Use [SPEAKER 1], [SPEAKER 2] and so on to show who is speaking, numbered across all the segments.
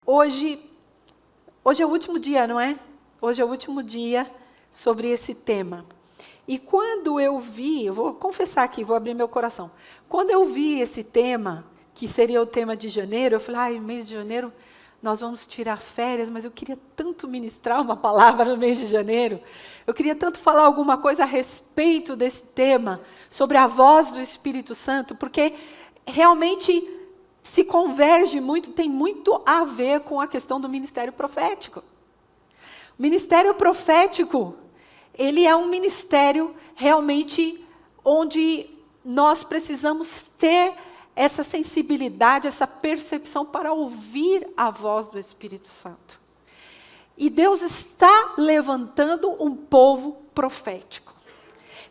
[SPEAKER 1] Hoje é o último dia, não é? Hoje é o último dia sobre esse tema. E quando eu vi, eu vou confessar aqui, vou abrir meu coração. Quando eu vi esse tema, que seria o tema de janeiro, eu falei, mês de janeiro nós vamos tirar férias, mas eu queria tanto ministrar uma palavra no mês de janeiro. Eu queria tanto falar alguma coisa a respeito desse tema, sobre a voz do Espírito Santo, porque realmente se converge muito, tem muito a ver com a questão do ministério profético. O ministério profético, ele é um ministério realmente onde nós precisamos ter essa sensibilidade, essa percepção para ouvir a voz do Espírito Santo. E Deus está levantando um povo profético.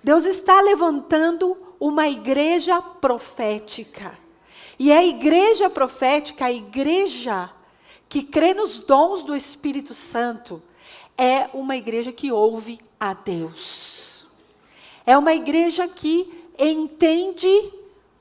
[SPEAKER 1] Deus está levantando uma igreja profética. E a igreja profética, a igreja que crê nos dons do Espírito Santo, é uma igreja que ouve a Deus. É uma igreja que entende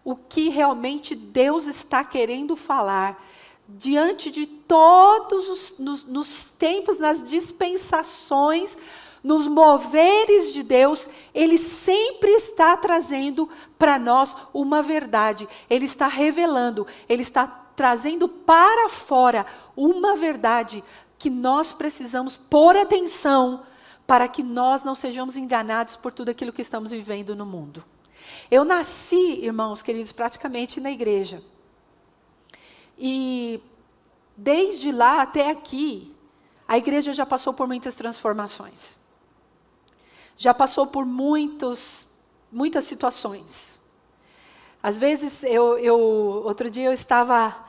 [SPEAKER 1] o que realmente Deus está querendo falar. Diante de todos nos tempos, nas dispensações, nos moveres de Deus, Ele sempre está trazendo para nós uma verdade. Ele está revelando, Ele está trazendo para fora uma verdade que nós precisamos pôr atenção para que nós não sejamos enganados por tudo aquilo que estamos vivendo no mundo. Eu nasci, irmãos queridos, praticamente na igreja. E desde lá até aqui, a igreja já passou por muitas transformações. Já passou por muitas situações. Às vezes, outro dia eu estava,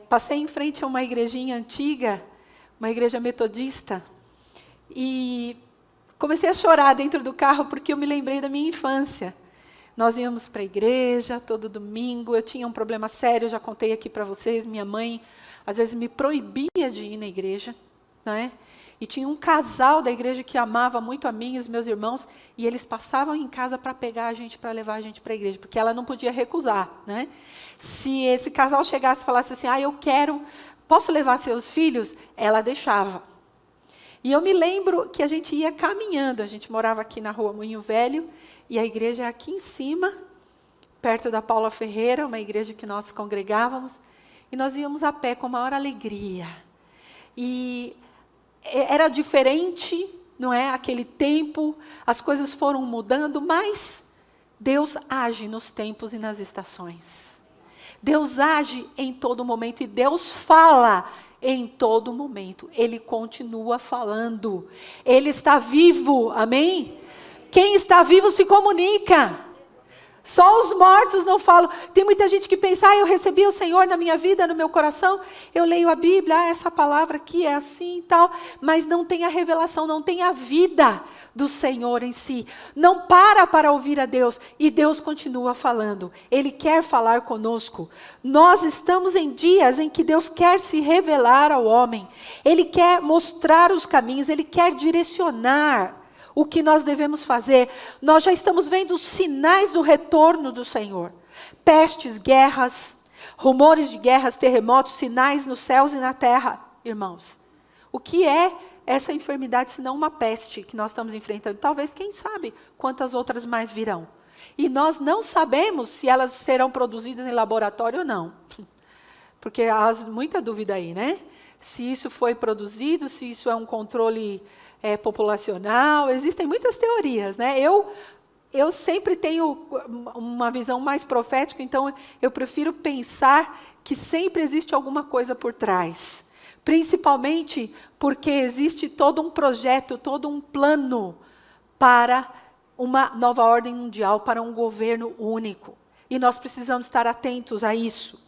[SPEAKER 1] passei em frente a uma igrejinha antiga, uma igreja metodista, e comecei a chorar dentro do carro porque eu me lembrei da minha infância. Nós íamos para a igreja todo domingo, eu tinha um problema sério, eu já contei aqui para vocês, minha mãe às vezes me proibia de ir na igreja, né? E tinha um casal da igreja que amava muito a mim e os meus irmãos, e eles passavam em casa para pegar a gente, para levar a gente para a igreja, porque ela não podia recusar, né? Se esse casal chegasse e falasse assim, posso levar seus filhos? Ela deixava. E eu me lembro que a gente ia caminhando, a gente morava aqui na rua Moinho Velho, e a igreja é aqui em cima, perto da Paula Ferreira, uma igreja que nós congregávamos, e nós íamos a pé com a maior alegria. E era diferente, não é? Aquele tempo, as coisas foram mudando, mas Deus age nos tempos e nas estações. Deus age em todo momento e Deus fala em todo momento. Ele continua falando. Ele está vivo, amém? Quem está vivo se comunica. Só os mortos não falam. Tem muita gente que pensa, eu recebi o Senhor na minha vida, no meu coração, eu leio a Bíblia, essa palavra aqui é assim e tal, mas não tem a revelação, não tem a vida do Senhor em si. Não para ouvir a Deus, e Deus continua falando. Ele quer falar conosco. Nós estamos em dias em que Deus quer se revelar ao homem. Ele quer mostrar os caminhos, Ele quer direcionar o que nós devemos fazer. Nós já estamos vendo os sinais do retorno do Senhor. Pestes, guerras, rumores de guerras, terremotos, sinais nos céus e na terra. Irmãos, o que é essa enfermidade senão uma peste que nós estamos enfrentando? Talvez, quem sabe, quantas outras mais virão. E nós não sabemos se elas serão produzidas em laboratório ou não. Porque há muita dúvida aí, né? Se isso foi produzido, se isso é um controle populacional, existem muitas teorias, né? Eu sempre tenho uma visão mais profética, então eu prefiro pensar que sempre existe alguma coisa por trás. Principalmente porque existe todo um projeto, todo um plano para uma nova ordem mundial, para um governo único. E nós precisamos estar atentos a isso.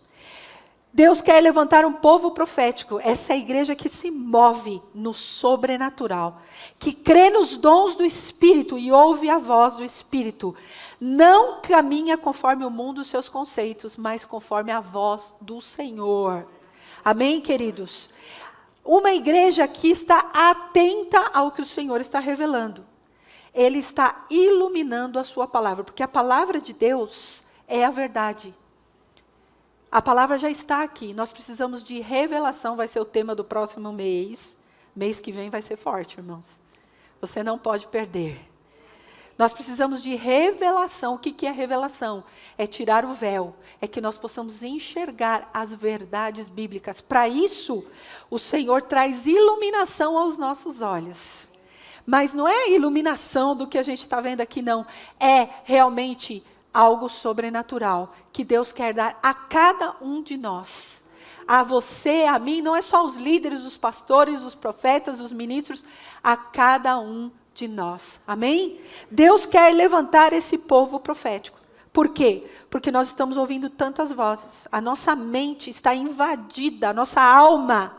[SPEAKER 1] Deus quer levantar um povo profético, essa igreja que se move no sobrenatural, que crê nos dons do Espírito e ouve a voz do Espírito. Não caminha conforme o mundo, os seus conceitos, mas conforme a voz do Senhor. Amém, queridos? Uma igreja que está atenta ao que o Senhor está revelando. Ele está iluminando a sua palavra, porque a palavra de Deus é a verdade. A palavra já está aqui. Nós precisamos de revelação, vai ser o tema do próximo mês. Mês que vem vai ser forte, irmãos. Você não pode perder. Nós precisamos de revelação. O que é revelação? É tirar o véu. É que nós possamos enxergar as verdades bíblicas. Para isso, o Senhor traz iluminação aos nossos olhos. Mas não é a iluminação do que a gente está vendo aqui, não. É realmente algo sobrenatural que Deus quer dar a cada um de nós. A você, a mim, não é só os líderes, os pastores, os profetas, os ministros, a cada um de nós. Amém? Deus quer levantar esse povo profético. Por quê? Porque nós estamos ouvindo tantas vozes. A nossa mente está invadida, a nossa alma,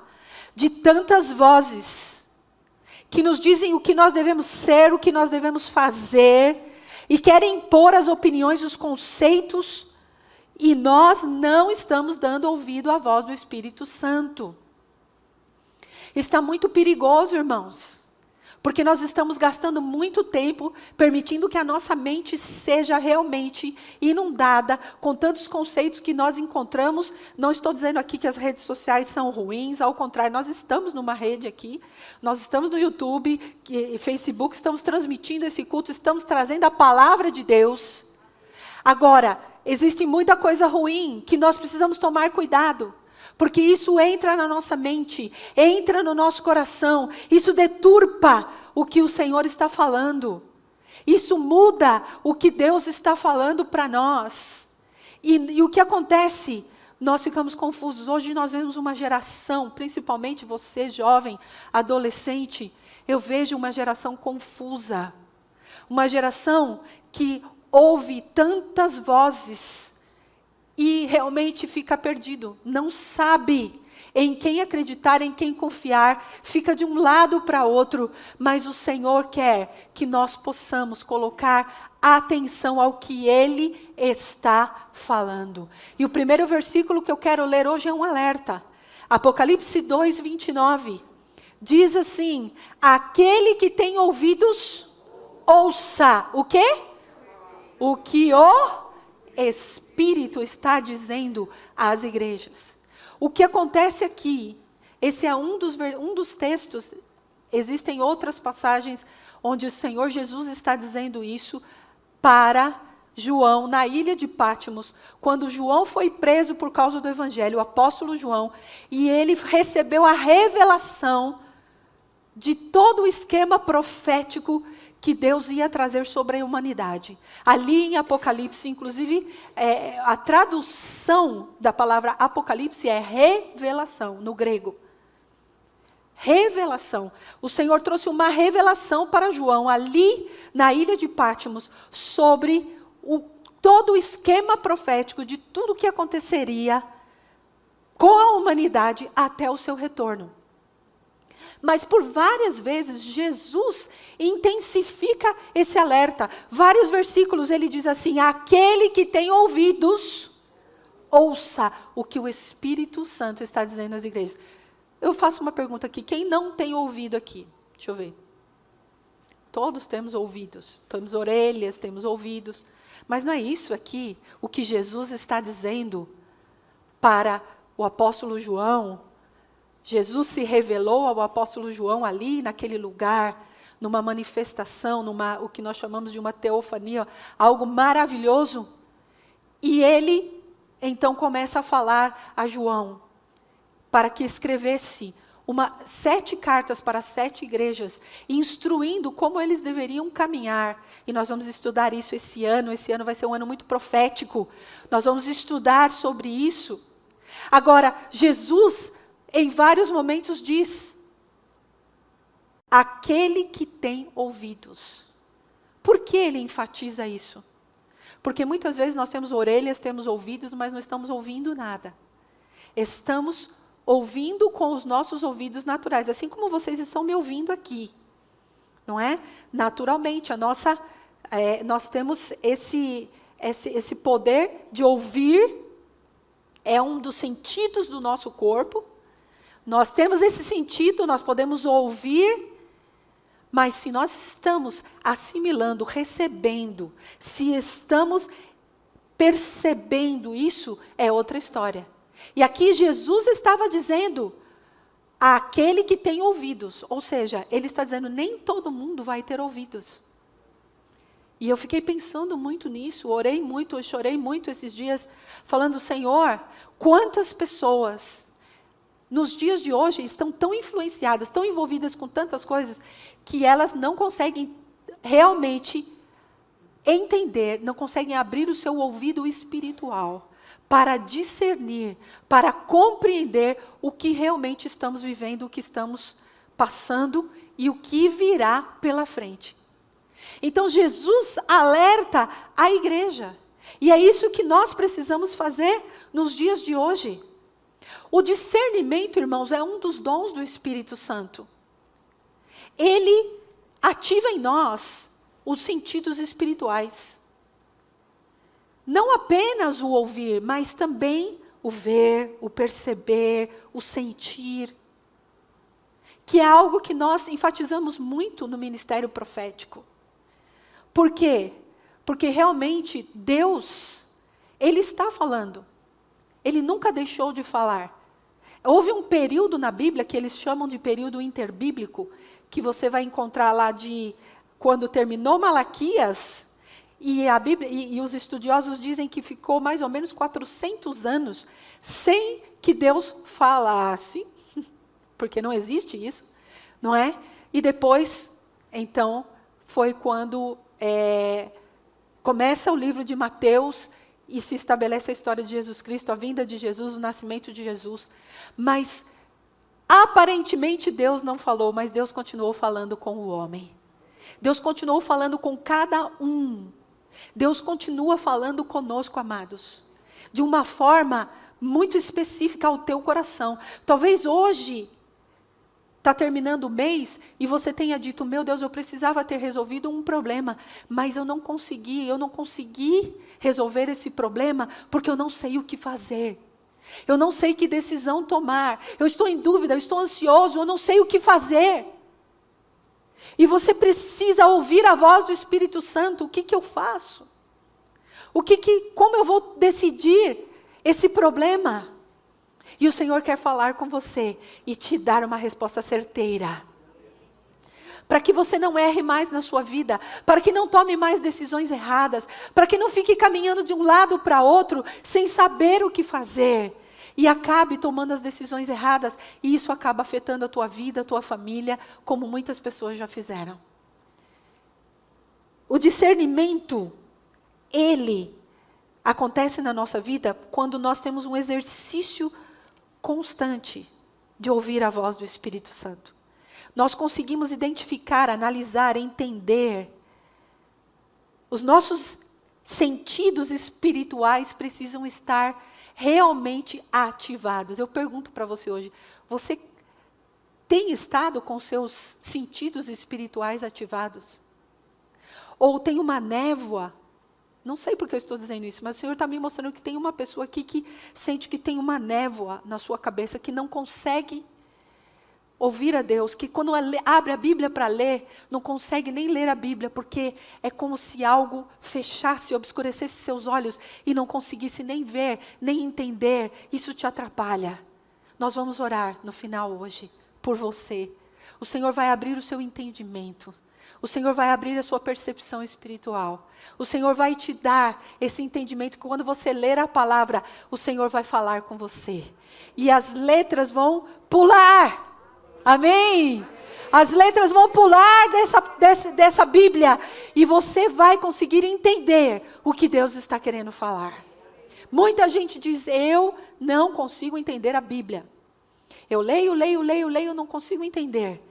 [SPEAKER 1] de tantas vozes que nos dizem o que nós devemos ser, o que nós devemos fazer, e querem impor as opiniões, os conceitos, e nós não estamos dando ouvido à voz do Espírito Santo. Está muito perigoso, irmãos, porque nós estamos gastando muito tempo permitindo que a nossa mente seja realmente inundada com tantos conceitos que nós encontramos. Não estou dizendo aqui que as redes sociais são ruins, ao contrário, nós estamos numa rede aqui, nós estamos no YouTube, Facebook, estamos transmitindo esse culto, estamos trazendo a palavra de Deus. Agora, existe muita coisa ruim que nós precisamos tomar cuidado. Porque isso entra na nossa mente, entra no nosso coração, isso deturpa o que o Senhor está falando. Isso muda o que Deus está falando para nós. E o que acontece? Nós ficamos confusos. Hoje nós vemos uma geração, principalmente você, jovem, adolescente, eu vejo uma geração confusa. Uma geração que ouve tantas vozes e realmente fica perdido, não sabe em quem acreditar, em quem confiar, fica de um lado para outro, mas o Senhor quer que nós possamos colocar atenção ao que Ele está falando. E o primeiro versículo que eu quero ler hoje é um alerta. Apocalipse 2, 29, diz assim: aquele que tem ouvidos, ouça. O quê? O que o Espírito está dizendo às igrejas. O que acontece aqui, esse é um dos textos, existem outras passagens onde o Senhor Jesus está dizendo isso para João, na ilha de Patmos, quando João foi preso por causa do Evangelho, o apóstolo João, e ele recebeu a revelação de todo o esquema profético que Deus ia trazer sobre a humanidade. Ali em Apocalipse, inclusive, a tradução da palavra Apocalipse é revelação, no grego. Revelação. O Senhor trouxe uma revelação para João, ali na ilha de Patmos, sobre todo o esquema profético de tudo o que aconteceria com a humanidade até o seu retorno. Mas por várias vezes, Jesus intensifica esse alerta. Vários versículos ele diz assim: aquele que tem ouvidos, ouça o que o Espírito Santo está dizendo às igrejas. Eu faço uma pergunta aqui, quem não tem ouvido aqui? Deixa eu ver. Todos temos ouvidos, temos orelhas, temos ouvidos. Mas não é isso aqui o que Jesus está dizendo para o apóstolo João? Jesus se revelou ao apóstolo João ali, naquele lugar, numa manifestação, o que nós chamamos de uma teofania, algo maravilhoso. E ele, então, começa a falar a João, para que escrevesse 7 cartas para 7 igrejas, instruindo como eles deveriam caminhar. E nós vamos estudar isso esse ano vai ser um ano muito profético. Nós vamos estudar sobre isso. Agora, Jesus, em vários momentos diz: aquele que tem ouvidos. Por que ele enfatiza isso? Porque muitas vezes nós temos orelhas, temos ouvidos, mas não estamos ouvindo nada. Estamos ouvindo com os nossos ouvidos naturais, assim como vocês estão me ouvindo aqui. Não é? Naturalmente, nós temos esse poder de ouvir, é um dos sentidos do nosso corpo. Nós temos esse sentido, nós podemos ouvir, mas se nós estamos assimilando, recebendo, se estamos percebendo isso, é outra história. E aqui Jesus estava dizendo, àquele que tem ouvidos, ou seja, ele está dizendo, nem todo mundo vai ter ouvidos. E eu fiquei pensando muito nisso, orei muito, eu chorei muito esses dias, falando, Senhor, quantas pessoas nos dias de hoje estão tão influenciadas, tão envolvidas com tantas coisas, que elas não conseguem realmente entender, não conseguem abrir o seu ouvido espiritual para discernir, para compreender o que realmente estamos vivendo, o que estamos passando e o que virá pela frente. Então Jesus alerta a igreja. E é isso que nós precisamos fazer nos dias de hoje. O discernimento, irmãos, é um dos dons do Espírito Santo. Ele ativa em nós os sentidos espirituais. Não apenas o ouvir, mas também o ver, o perceber, o sentir. Que é algo que nós enfatizamos muito no ministério profético. Por quê? Porque realmente Deus, Ele está falando. Ele nunca deixou de falar. Houve um período na Bíblia que eles chamam de período interbíblico, que você vai encontrar lá de quando terminou Malaquias, e a Bíblia, e os estudiosos dizem que ficou mais ou menos 400 anos sem que Deus falasse, porque não existe isso, não é? E depois, então, foi quando começa o livro de Mateus e se estabelece a história de Jesus Cristo, a vinda de Jesus, o nascimento de Jesus. Mas, aparentemente, Deus não falou, mas Deus continuou falando com o homem. Deus continuou falando com cada um. Deus continua falando conosco, amados, de uma forma muito específica ao teu coração. Talvez hoje, está terminando o mês, e você tenha dito, meu Deus, eu precisava ter resolvido um problema, mas eu não consegui resolver esse problema, porque eu não sei o que fazer. Eu não sei que decisão tomar. Eu estou em dúvida, eu estou ansioso, eu não sei o que fazer. E você precisa ouvir a voz do Espírito Santo. O que eu faço? Como eu vou decidir esse problema? E o Senhor quer falar com você e te dar uma resposta certeira. Para que você não erre mais na sua vida, para que não tome mais decisões erradas, para que não fique caminhando de um lado para outro sem saber o que fazer. E acabe tomando as decisões erradas, e isso acaba afetando a tua vida, a tua família, como muitas pessoas já fizeram. O discernimento, ele acontece na nossa vida quando nós temos um exercício constante de ouvir a voz do Espírito Santo. Nós conseguimos identificar, analisar, entender. Os nossos sentidos espirituais precisam estar realmente ativados. Eu pergunto para você hoje, você tem estado com seus sentidos espirituais ativados? Ou tem uma névoa? Não sei porque eu estou dizendo isso, mas o Senhor está me mostrando que tem uma pessoa aqui que sente que tem uma névoa na sua cabeça, que não consegue ouvir a Deus, que quando abre a Bíblia para ler, não consegue nem ler a Bíblia, porque é como se algo fechasse, obscurecesse seus olhos e não conseguisse nem ver, nem entender. Isso te atrapalha. Nós vamos orar no final hoje por você. O Senhor vai abrir o seu entendimento. O Senhor vai abrir a sua percepção espiritual. O Senhor vai te dar esse entendimento que quando você ler a palavra, o Senhor vai falar com você. E as letras vão pular. Amém? As letras vão pular dessa Bíblia. E você vai conseguir entender o que Deus está querendo falar. Muita gente diz, eu não consigo entender a Bíblia. Eu leio, não consigo entender.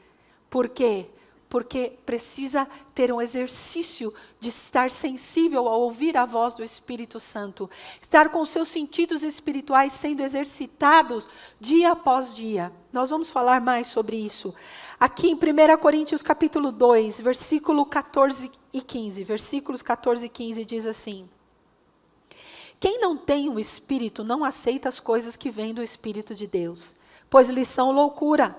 [SPEAKER 1] Por quê? Porque precisa ter um exercício de estar sensível ao ouvir a voz do Espírito Santo. Estar com os seus sentidos espirituais sendo exercitados dia após dia. Nós vamos falar mais sobre isso. Aqui em 1 Coríntios capítulo 2, versículo 14 e 15. Versículos 14 e 15 diz assim. Quem não tem o Espírito não aceita as coisas que vêm do Espírito de Deus, pois lhes são loucura.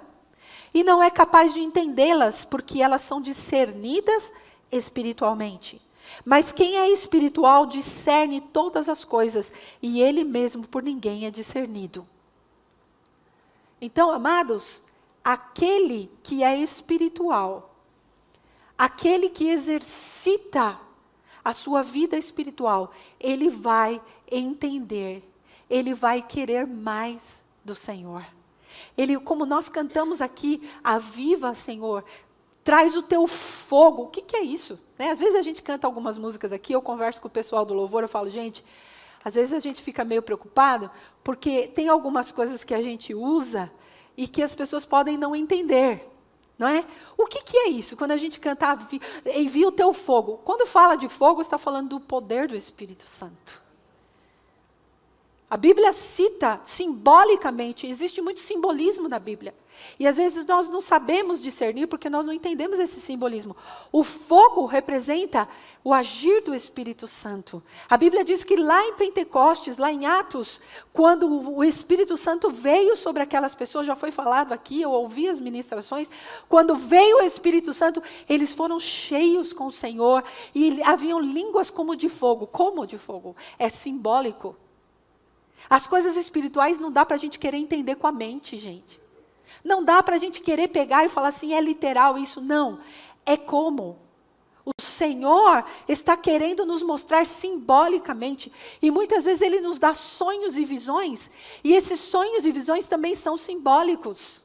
[SPEAKER 1] E não é capaz de entendê-las, porque elas são discernidas espiritualmente. Mas quem é espiritual discerne todas as coisas, e ele mesmo por ninguém é discernido. Então, amados, aquele que é espiritual, aquele que exercita a sua vida espiritual, ele vai entender, ele vai querer mais do Senhor. Ele, como nós cantamos aqui, aviva, Senhor, traz o teu fogo. O que é isso? Às vezes a gente canta algumas músicas aqui, eu converso com o pessoal do louvor, eu falo, gente, às vezes a gente fica meio preocupado, porque tem algumas coisas que a gente usa e que as pessoas podem não entender. Não é? O que é isso? Quando a gente canta, envia o teu fogo. Quando fala de fogo, está falando do poder do Espírito Santo. A Bíblia cita simbolicamente, existe muito simbolismo na Bíblia. E às vezes nós não sabemos discernir porque nós não entendemos esse simbolismo. O fogo representa o agir do Espírito Santo. A Bíblia diz que lá em Pentecostes, lá em Atos, quando o Espírito Santo veio sobre aquelas pessoas, já foi falado aqui, eu ouvi as ministrações, quando veio o Espírito Santo, eles foram cheios com o Senhor e haviam línguas como de fogo. Como de fogo? É simbólico. As coisas espirituais não dá para a gente querer entender com a mente, gente. Não dá para a gente querer pegar e falar assim, é literal isso. Não, é como o Senhor está querendo nos mostrar simbolicamente. E muitas vezes Ele nos dá sonhos e visões. E esses sonhos e visões também são simbólicos.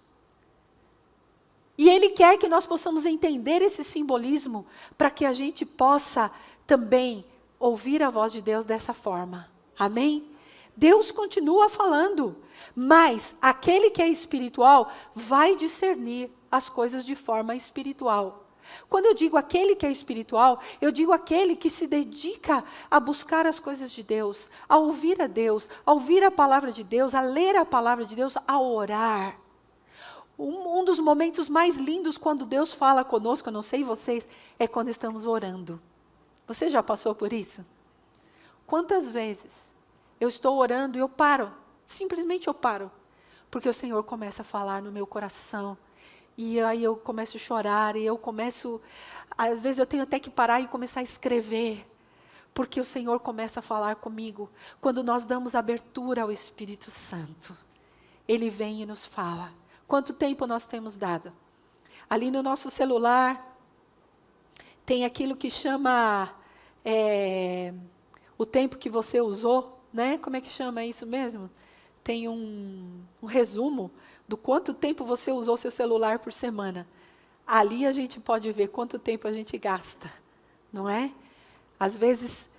[SPEAKER 1] E Ele quer que nós possamos entender esse simbolismo para que a gente possa também ouvir a voz de Deus dessa forma. Amém? Deus continua falando, mas aquele que é espiritual vai discernir as coisas de forma espiritual. Quando eu digo aquele que é espiritual, eu digo aquele que se dedica a buscar as coisas de Deus, a ouvir a Deus, a ouvir a palavra de Deus, a ler a palavra de Deus, a orar. Um dos momentos mais lindos quando Deus fala conosco, eu não sei vocês, é quando estamos orando. Você já passou por isso? Quantas vezes eu estou orando e eu paro, simplesmente eu paro, porque o Senhor começa a falar no meu coração, e aí eu começo a chorar, e eu começo, às vezes eu tenho até que parar e começar a escrever, porque o Senhor começa a falar comigo. Quando nós damos abertura ao Espírito Santo, Ele vem e nos fala. Quanto tempo nós temos dado? Ali no nosso celular, tem aquilo que chama, o tempo que você usou, né? Como é que chama isso mesmo? Tem um resumo do quanto tempo você usou seu celular por semana. Ali a gente pode ver quanto tempo a gente gasta, não é? Às vezes,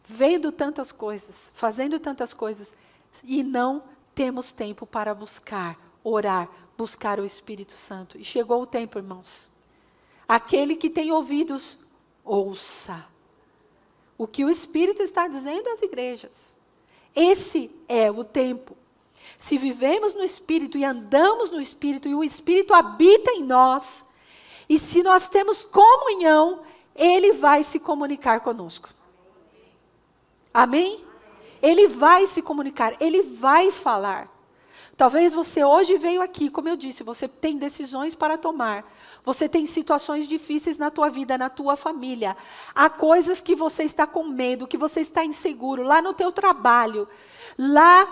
[SPEAKER 1] vendo tantas coisas, fazendo tantas coisas, e não temos tempo para buscar, orar, buscar o Espírito Santo. E chegou o tempo, irmãos. Aquele que tem ouvidos, ouça o que o Espírito está dizendo às igrejas. Esse é o tempo. Se vivemos no Espírito e andamos no Espírito e o Espírito habita em nós, e se nós temos comunhão, Ele vai se comunicar conosco. Amém? Ele vai se comunicar, Ele vai falar. Talvez você hoje veio aqui, como eu disse, você tem decisões para tomar. Você tem situações difíceis na tua vida, na tua família. Há coisas que você está com medo, que você está inseguro, lá no teu trabalho. Lá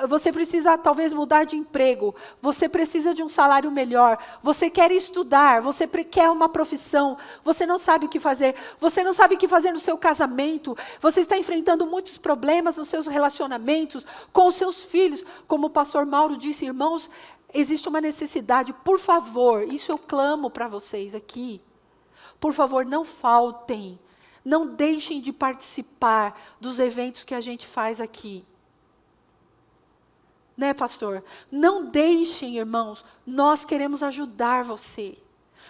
[SPEAKER 1] você precisa talvez mudar de emprego. Você precisa de um salário melhor. Você quer estudar, você quer uma profissão. Você não sabe o que fazer. Você não sabe o que fazer no seu casamento. Você está enfrentando muitos problemas nos seus relacionamentos, com os seus filhos. Como o pastor Mauro disse, irmãos, existe uma necessidade, por favor, isso eu clamo para vocês aqui. Por favor, não faltem, não deixem de participar dos eventos que a gente faz aqui. Né, pastor? Não deixem, irmãos, nós queremos ajudar você.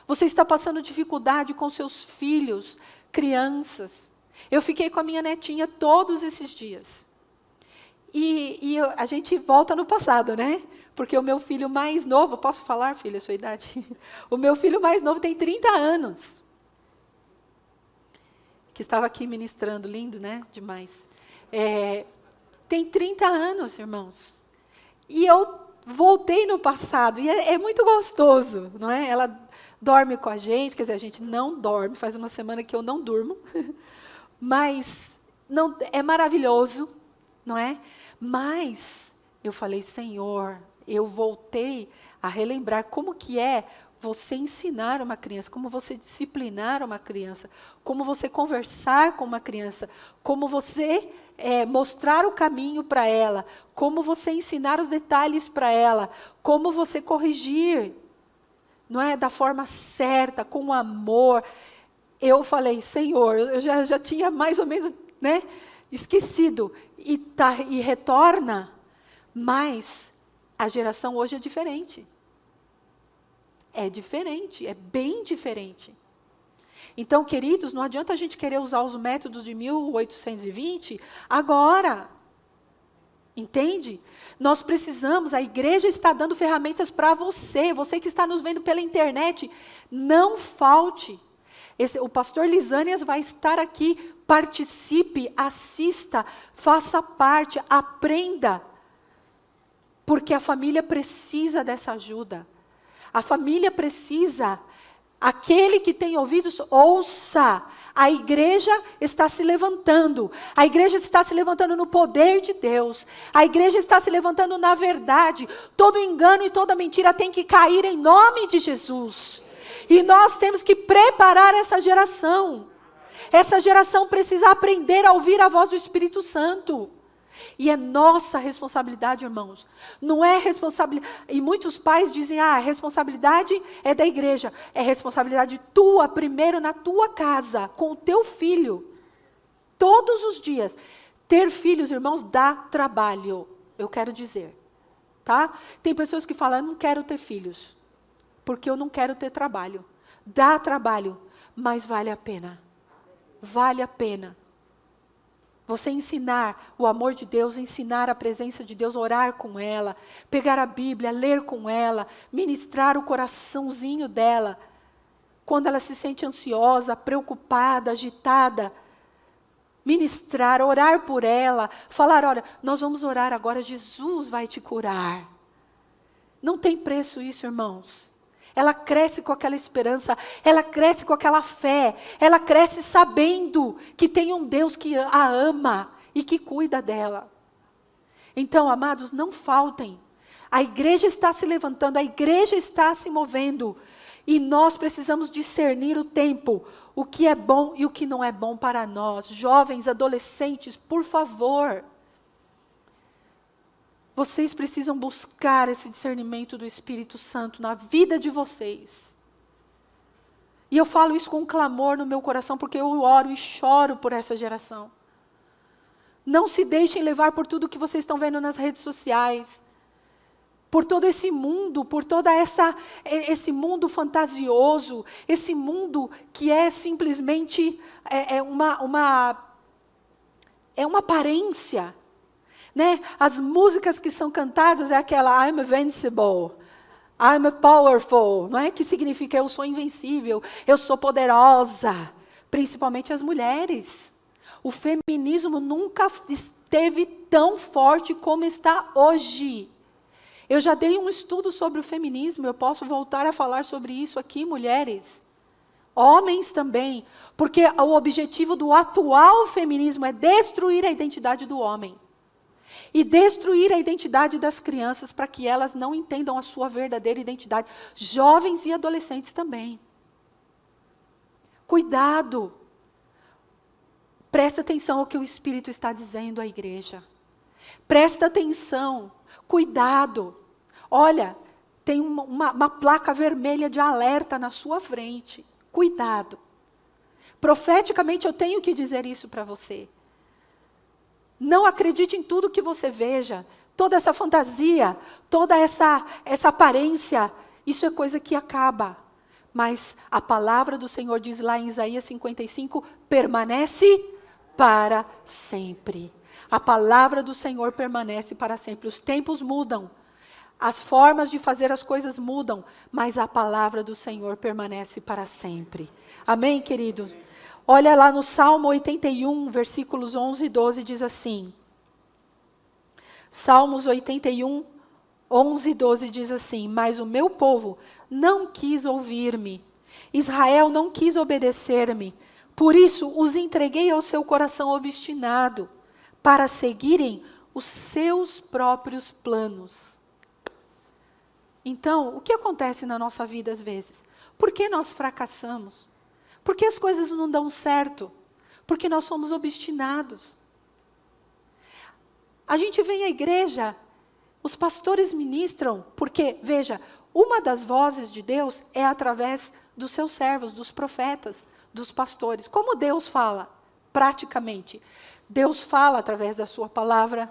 [SPEAKER 1] Você está passando dificuldade com seus filhos, crianças. Eu fiquei com a minha netinha todos esses dias. A gente volta no passado, né? Porque o meu filho mais novo, posso falar, filho, a sua idade? O meu filho mais novo tem 30 anos. Que estava aqui ministrando, lindo, né? Demais. Tem 30 anos, irmãos. E eu voltei no passado, e é muito gostoso, não é? Ela dorme com a gente, quer dizer, a gente não dorme, faz uma semana que eu não durmo, mas não, é maravilhoso, não é? Mas eu falei, Senhor, eu voltei a relembrar como que é você ensinar uma criança, como você disciplinar uma criança, como você conversar com uma criança, como você mostrar o caminho para ela, como você ensinar os detalhes para ela, como você corrigir, não é, da forma certa, com amor. Eu falei, Senhor, eu já tinha mais ou menos, né, esquecido, e retorna, mas a geração hoje é diferente. É diferente, é bem diferente. Então, queridos, não adianta a gente querer usar os métodos de 1820 agora. Entende? Nós precisamos, a igreja está dando ferramentas para você que está nos vendo pela internet, não falte. O pastor Lisânias vai estar aqui, participe, assista, faça parte, aprenda. Porque a família precisa dessa ajuda. A família precisa, aquele que tem ouvidos, ouça. A igreja está se levantando. A igreja está se levantando no poder de Deus. A igreja está se levantando na verdade. Todo engano e toda mentira tem que cair em nome de Jesus. E nós temos que preparar essa geração. Essa geração precisa aprender a ouvir a voz do Espírito Santo. E é nossa responsabilidade, irmãos. Não é responsabilidade. E muitos pais dizem, a responsabilidade é da igreja. É responsabilidade tua, primeiro na tua casa, com o teu filho. Todos os dias. Ter filhos, irmãos, dá trabalho. Eu quero dizer. Tá? Tem pessoas que falam, eu não quero ter filhos. Porque eu não quero ter trabalho. Dá trabalho, mas vale a pena. Vale a pena. Você ensinar o amor de Deus, ensinar a presença de Deus, orar com ela, pegar a Bíblia, ler com ela, ministrar o coraçãozinho dela. Quando ela se sente ansiosa, preocupada, agitada, ministrar, orar por ela, falar, olha, nós vamos orar agora, Jesus vai te curar. Não tem preço isso, irmãos. Ela cresce com aquela esperança, ela cresce com aquela fé, ela cresce sabendo que tem um Deus que a ama e que cuida dela. Então, amados, não faltem. A igreja está se levantando, a igreja está se movendo. E nós precisamos discernir o tempo, o que é bom e o que não é bom para nós. Jovens, adolescentes, por favor. Vocês precisam buscar esse discernimento do Espírito Santo na vida de vocês. E eu falo isso com um clamor no meu coração, porque eu oro e choro por essa geração. Não se deixem levar por tudo que vocês estão vendo nas redes sociais. Por todo esse mundo, por toda esse mundo fantasioso, esse mundo que é simplesmente uma aparência. Né? As músicas que são cantadas é aquela I'm invincible, I'm powerful, não é? Que significa eu sou invencível, eu sou poderosa, principalmente as mulheres. O feminismo nunca esteve tão forte como está hoje. Eu já dei um estudo sobre o feminismo, eu posso voltar a falar sobre isso aqui, mulheres. Homens também, porque o objetivo do atual feminismo é destruir a identidade do homem. E destruir a identidade das crianças para que elas não entendam a sua verdadeira identidade. Jovens e adolescentes também. Cuidado. Presta atenção ao que o Espírito está dizendo à igreja. Presta atenção. Cuidado. Olha, tem uma placa vermelha de alerta na sua frente. Cuidado. Profeticamente eu tenho que dizer isso para você. Não acredite em tudo que você veja, toda essa fantasia, toda essa aparência, isso é coisa que acaba. Mas a palavra do Senhor diz lá em Isaías 55, permanece para sempre. A palavra do Senhor permanece para sempre. Os tempos mudam, as formas de fazer as coisas mudam, mas a palavra do Senhor permanece para sempre. Amém, querido? Olha lá no Salmo 81, versículos 11 e 12, diz assim. Salmos 81, 11 e 12 diz assim, mas o meu povo não quis ouvir-me. Israel não quis obedecer-me, por isso os entreguei ao seu coração obstinado, para seguirem os seus próprios planos. Então, o que acontece na nossa vida às vezes? Por que nós fracassamos? Por que as coisas não dão certo? Porque nós somos obstinados. A gente vem à igreja, os pastores ministram, porque, veja, uma das vozes de Deus é através dos seus servos, dos profetas, dos pastores. Como Deus fala? Praticamente. Deus fala através da sua palavra,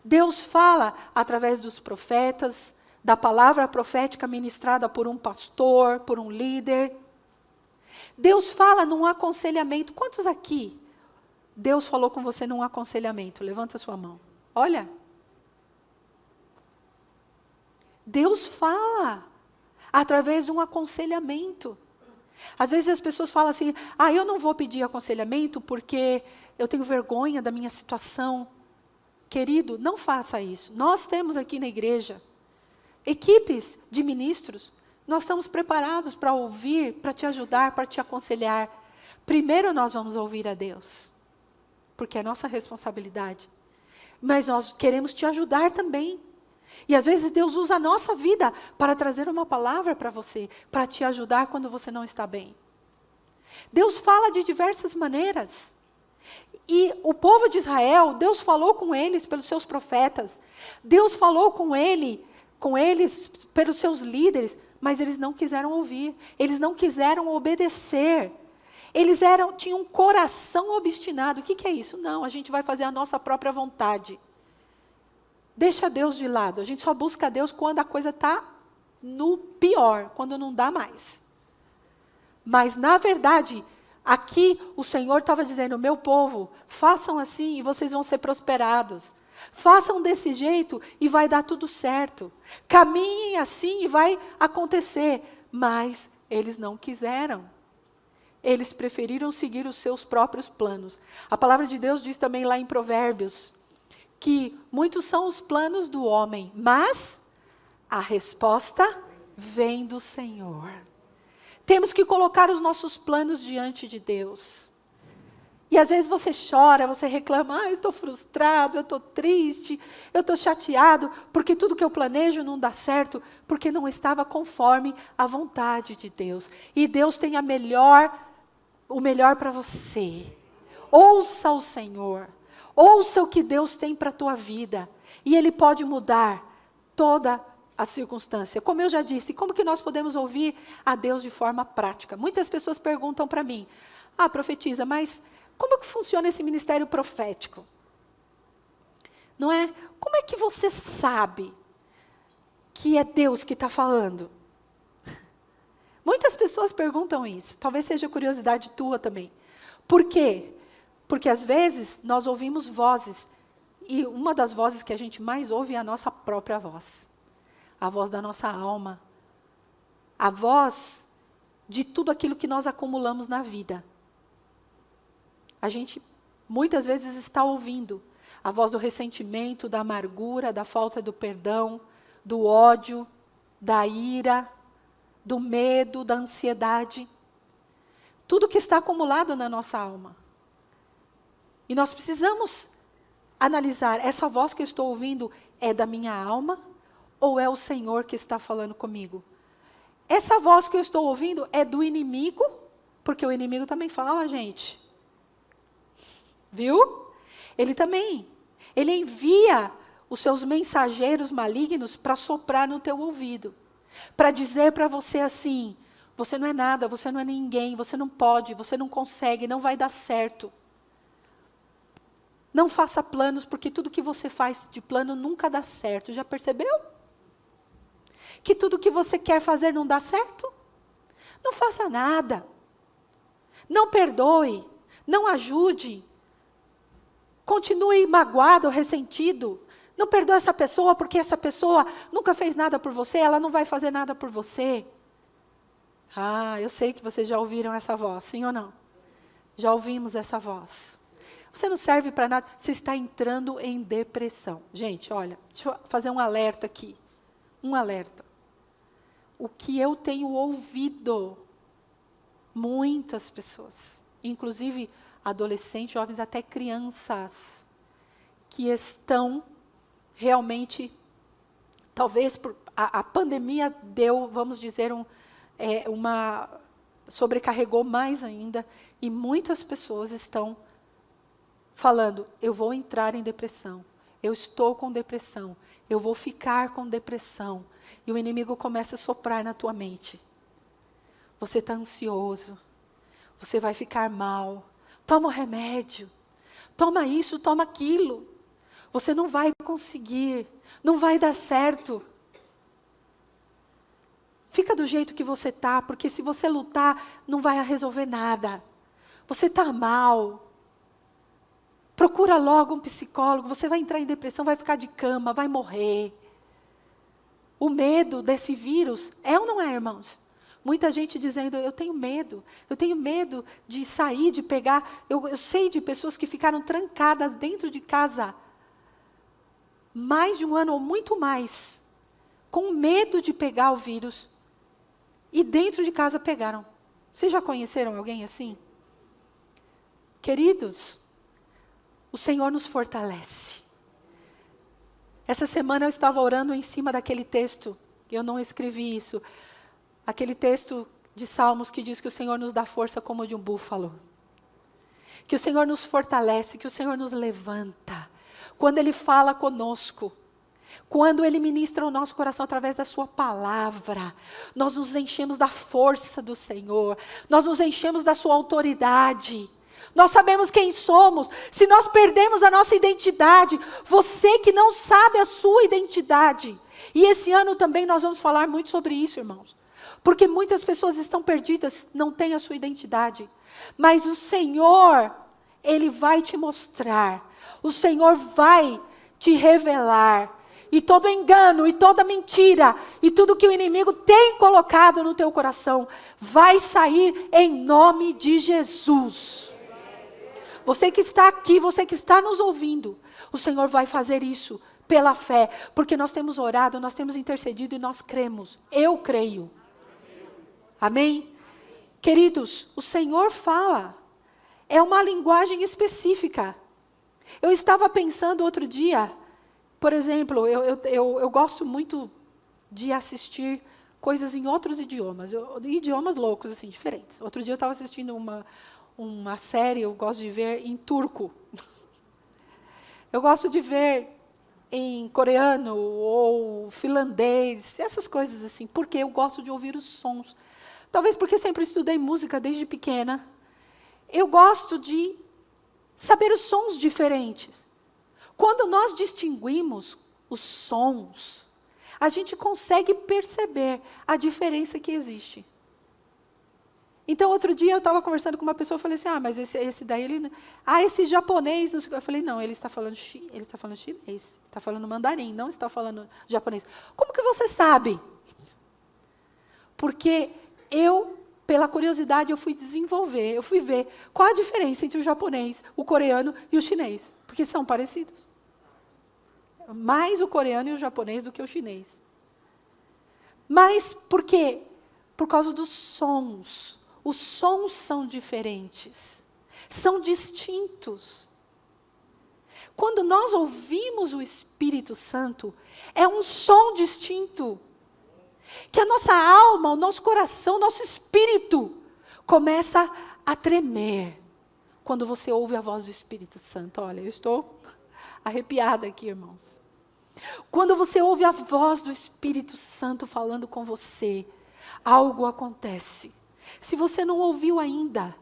[SPEAKER 1] Deus fala através dos profetas, da palavra profética ministrada por um pastor, por um líder. Deus fala num aconselhamento. Quantos aqui Deus falou com você num aconselhamento? Levanta a sua mão. Olha. Deus fala através de um aconselhamento. Às vezes as pessoas falam assim, eu não vou pedir aconselhamento porque eu tenho vergonha da minha situação. Querido, não faça isso. Nós temos aqui na igreja equipes de ministros, nós estamos preparados para ouvir, para te ajudar, para te aconselhar. Primeiro nós vamos ouvir a Deus, porque é nossa responsabilidade. Mas nós queremos te ajudar também. E às vezes Deus usa a nossa vida para trazer uma palavra para você, para te ajudar quando você não está bem. Deus fala de diversas maneiras. E o povo de Israel, Deus falou com eles pelos seus profetas. Deus falou com eles pelos seus líderes, mas eles não quiseram ouvir. Eles não quiseram obedecer. Eles tinham um coração obstinado. O que é isso? Não, a gente vai fazer a nossa própria vontade. Deixa Deus de lado. A gente só busca Deus quando a coisa está no pior, quando não dá mais. Mas, na verdade, aqui o Senhor estava dizendo, meu povo, façam assim e vocês vão ser prosperados. Façam desse jeito e vai dar tudo certo. Caminhem assim e vai acontecer. Mas eles não quiseram. Eles preferiram seguir os seus próprios planos. A palavra de Deus diz também lá em Provérbios, que muitos são os planos do homem, mas a resposta vem do Senhor. Temos que colocar os nossos planos diante de Deus. E às vezes você chora, você reclama, eu estou frustrado, eu estou triste, eu estou chateado, porque tudo que eu planejo não dá certo, porque não estava conforme a vontade de Deus. E Deus tem o melhor para você. Ouça o Senhor. Ouça o que Deus tem para a tua vida. E Ele pode mudar toda a circunstância. Como eu já disse, como que nós podemos ouvir a Deus de forma prática? Muitas pessoas perguntam para mim, profetiza, mas como que funciona esse ministério profético? Não é? Como é que você sabe que é Deus que está falando? Muitas pessoas perguntam isso. Talvez seja curiosidade tua também. Por quê? Porque às vezes nós ouvimos vozes, e uma das vozes que a gente mais ouve é a nossa própria voz. A voz da nossa alma. A voz de tudo aquilo que nós acumulamos na vida. A gente muitas vezes está ouvindo a voz do ressentimento, da amargura, da falta do perdão, do ódio, da ira, do medo, da ansiedade. Tudo que está acumulado na nossa alma. E nós precisamos analisar, essa voz que eu estou ouvindo é da minha alma ou é o Senhor que está falando comigo? Essa voz que eu estou ouvindo é do inimigo, porque o inimigo também fala, gente. Viu? Ele envia os seus mensageiros malignos para soprar no teu ouvido. Para dizer para você assim, você não é nada, você não é ninguém, você não pode, você não consegue, não vai dar certo. Não faça planos, porque tudo que você faz de plano nunca dá certo. Já percebeu? Que tudo que você quer fazer não dá certo? Não faça nada. Não perdoe. Não ajude. Continue magoado, ressentido. Não perdoe essa pessoa, porque essa pessoa nunca fez nada por você, ela não vai fazer nada por você. Eu sei que vocês já ouviram essa voz, sim ou não? Já ouvimos essa voz. Você não serve para nada, você está entrando em depressão. Gente, olha, deixa eu fazer um alerta aqui. Um alerta. O que eu tenho ouvido Muitas pessoas, inclusive adolescentes, jovens, até crianças, que estão realmente, talvez a pandemia deu, vamos dizer, sobrecarregou mais ainda, e muitas pessoas estão falando, eu vou entrar em depressão, eu estou com depressão, eu vou ficar com depressão, e o inimigo começa a soprar na tua mente. Você está ansioso, você vai ficar mal, toma o remédio, toma isso, toma aquilo, você não vai conseguir, não vai dar certo. Fica do jeito que você está, porque se você lutar, não vai resolver nada. Você está mal. Procura logo um psicólogo, você vai entrar em depressão, vai ficar de cama, vai morrer. O medo desse vírus, é ou não é, irmãos? Muita gente dizendo, eu tenho medo de sair, de pegar. Eu sei de pessoas que ficaram trancadas dentro de casa mais de um ano ou muito mais, com medo de pegar o vírus, e dentro de casa pegaram. Vocês já conheceram alguém assim? Queridos, o Senhor nos fortalece. Essa semana eu estava orando em cima daquele texto, eu não escrevi isso, aquele texto de Salmos que diz que o Senhor nos dá força como de um búfalo. Que o Senhor nos fortalece, que o Senhor nos levanta. Quando Ele fala conosco, quando Ele ministra o nosso coração através da sua palavra, nós nos enchemos da força do Senhor, nós nos enchemos da sua autoridade. Nós sabemos quem somos. Se nós perdemos a nossa identidade, você que não sabe a sua identidade. E esse ano também nós vamos falar muito sobre isso, irmãos. Porque muitas pessoas estão perdidas, não têm a sua identidade. Mas o Senhor, Ele vai te mostrar. O Senhor vai te revelar. E todo engano, e toda mentira, e tudo que o inimigo tem colocado no teu coração, vai sair em nome de Jesus. Você que está aqui, você que está nos ouvindo, o Senhor vai fazer isso pela fé, porque nós temos orado, nós temos intercedido e nós cremos. Eu creio. Amém? Queridos, o Senhor fala. É uma linguagem específica. Eu estava pensando outro dia, por exemplo, eu gosto muito de assistir coisas em outros idiomas, idiomas loucos, assim, diferentes. Outro dia eu estava assistindo uma série, eu gosto de ver em turco. Eu gosto de ver em coreano ou finlandês, essas coisas assim, porque eu gosto de ouvir os sons. Talvez porque sempre estudei música desde pequena. Eu gosto de saber os sons diferentes. Quando nós distinguimos os sons, a gente consegue perceber a diferença que existe. Então, outro dia eu estava conversando com uma pessoa, eu falei assim, mas esse daí, esse japonês, eu falei, não, ele está falando chinês, está falando mandarim, não está falando japonês. Como que você sabe? Porque pela curiosidade, eu fui desenvolver, eu fui ver qual a diferença entre o japonês, o coreano e o chinês, porque são parecidos. Mais o coreano e o japonês do que o chinês. Mas por quê? Por causa dos sons. Os sons são diferentes, são distintos. Quando nós ouvimos o Espírito Santo, é um som distinto. Que a nossa alma, o nosso coração, o nosso espírito começa a tremer. Quando você ouve a voz do Espírito Santo. Olha, eu estou arrepiada aqui, irmãos. Quando você ouve a voz do Espírito Santo falando com você, algo acontece. Se você não ouviu ainda,